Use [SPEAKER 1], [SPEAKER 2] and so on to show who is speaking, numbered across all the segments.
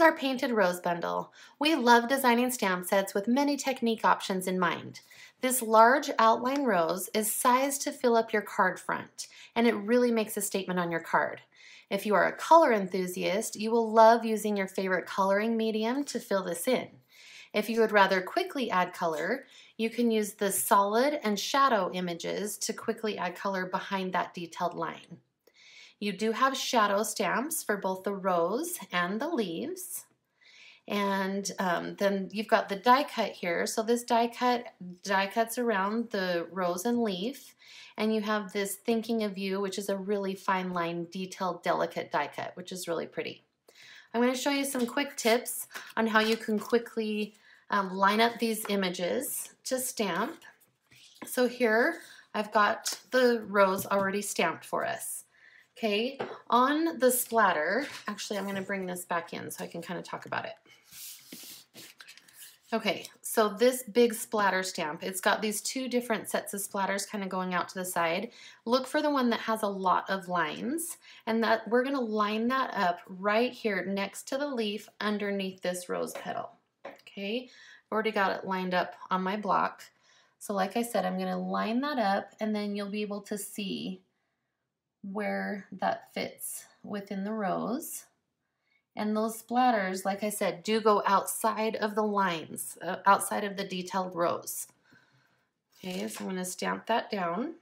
[SPEAKER 1] Here's our painted rose bundle. We love designing stamp sets with many technique options in mind. This large outline rose is sized to fill up your card front, and it really makes a statement on your card. If you are a color enthusiast, you will love using your favorite coloring medium to fill this in. If you would rather quickly add color, you can use the solid and shadow images to quickly add color behind that detailed line. You do have shadow stamps for both the rose and the leaves. And then you've got the die cut here. So this die cuts around the rose and leaf. And you have this thinking of you, which is a really fine line, detailed, delicate die cut, which is really pretty. I'm going to show you some quick tips on how you can quickly line up these images to stamp. So here I've got the rose already stamped for us. Okay, on the splatter, actually I'm going to bring this back in so I can kind of talk about it. Okay, so this big splatter stamp, it's got these two different sets of splatters kind of going out to the side. Look for the one that has a lot of lines, and that we're going to line that up right here next to the leaf underneath this rose petal. Okay, I've already got it lined up on my block. So like I said, I'm going to line that up, and then you'll be able to see where that fits within the rose. And those splatters, like I said, do go outside of the lines, outside of the detailed rose. Okay, so I'm going to stamp that down.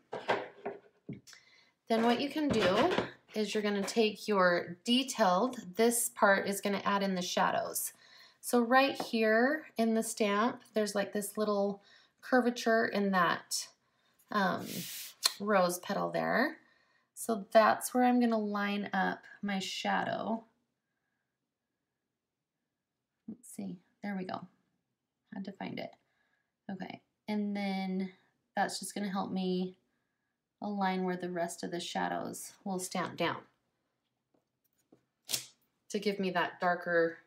[SPEAKER 1] Then what you can do is you're going to take your detailed, this part is going to add in the shadows. So right here in the stamp, there's like this little curvature in that rose petal there. So that's where I'm going to line up my shadow. Let's see, there we go. Had to find it. Okay, and then that's just going to help me align where the rest of the shadows will stamp down to give me that darker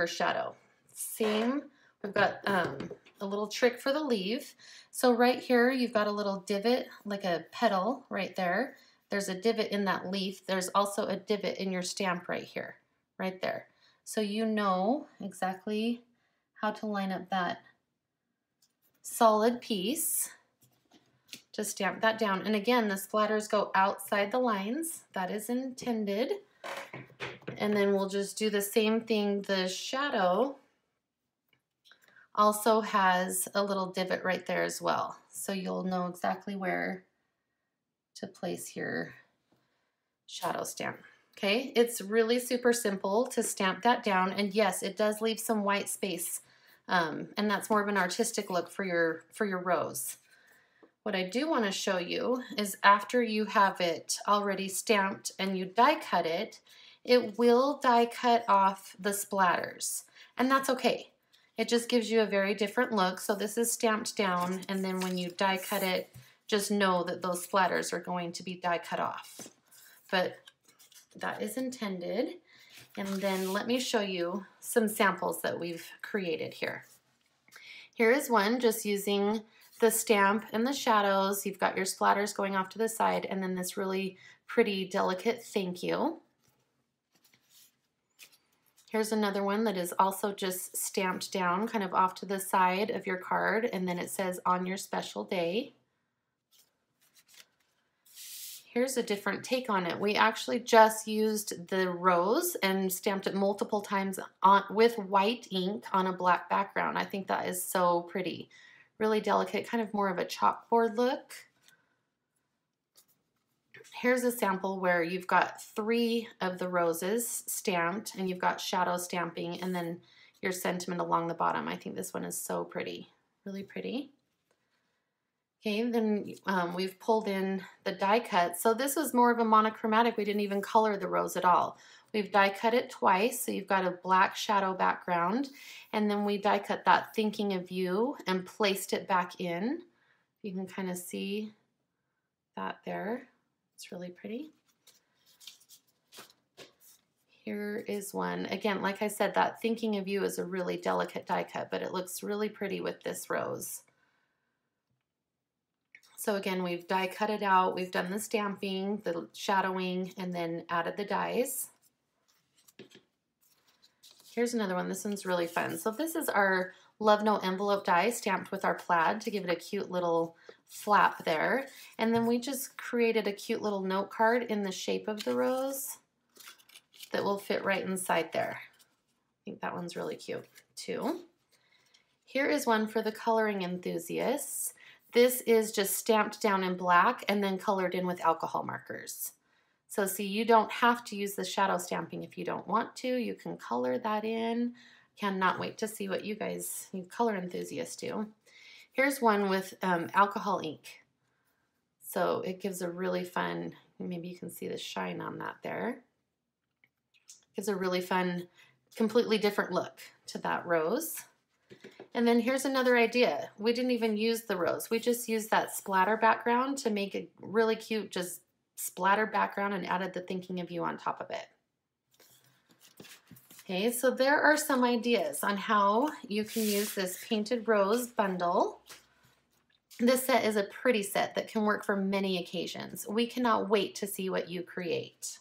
[SPEAKER 1] shadow. Same, we've got a little trick for the leaf. So right here, you've got a little divot, like a petal right there. There's a divot in that leaf. There's also a divot in your stamp right here, right there. So you know exactly how to line up that solid piece to stamp that down. And again, the splatters go outside the lines. That is intended. And then we'll just do the same thing. The shadow also has a little divot right there as well. So you'll know exactly where to place your shadow stamp. Okay, it's really super simple to stamp that down, and yes, it does leave some white space, and that's more of an artistic look for your rose. What I do want to show you is after you have it already stamped and you die cut it, it will die cut off the splatters, and that's okay. It just gives you a very different look. So this is stamped down, and then when you die cut it, just know that those splatters are going to be die cut off. But that is intended. And then let me show you some samples that we've created here. Here is one just using the stamp and the shadows. You've got your splatters going off to the side, and then this really pretty delicate thank you. Here's another one that is also just stamped down kind of off to the side of your card, and then it says on your special day. Here's a different take on it. We actually just used the rose and stamped it multiple times with white ink on a black background. I think that is so pretty. Really delicate, kind of more of a chalkboard look. Here's a sample where you've got 3 of the roses stamped, and you've got shadow stamping, and then your sentiment along the bottom. I think this one is so pretty, really pretty. Okay, then we've pulled in the die cut. So this was more of a monochromatic. We didn't even color the rose at all. We've die cut it twice, so you've got a black shadow background, and then we die cut that thinking of you and placed it back in. You can kind of see that there. It's really pretty. Here is one. Again, like I said, that thinking of you is a really delicate die cut, but it looks really pretty with this rose. So again, we've die cut it out, we've done the stamping, the shadowing, and then added the dies. Here's another one. This one's really fun. So this is our Love Note envelope die stamped with our plaid to give it a cute little flap there. And then we just created a cute little note card in the shape of the rose that will fit right inside there. I think that one's really cute too. Here is one for the coloring enthusiasts. This is just stamped down in black and then colored in with alcohol markers. So see, you don't have to use the shadow stamping if you don't want to. You can color that in. Cannot wait to see what you color enthusiasts do. Here's one with alcohol ink. So it gives a really fun, maybe you can see the shine on that there. Gives a really fun, completely different look to that rose. And then here's another idea. We didn't even use the rose. We just used that splatter background to make a really cute, just splatter background and added the thinking of you on top of it. Okay, so there are some ideas on how you can use this painted rose bundle. This set is a pretty set that can work for many occasions. We cannot wait to see what you create.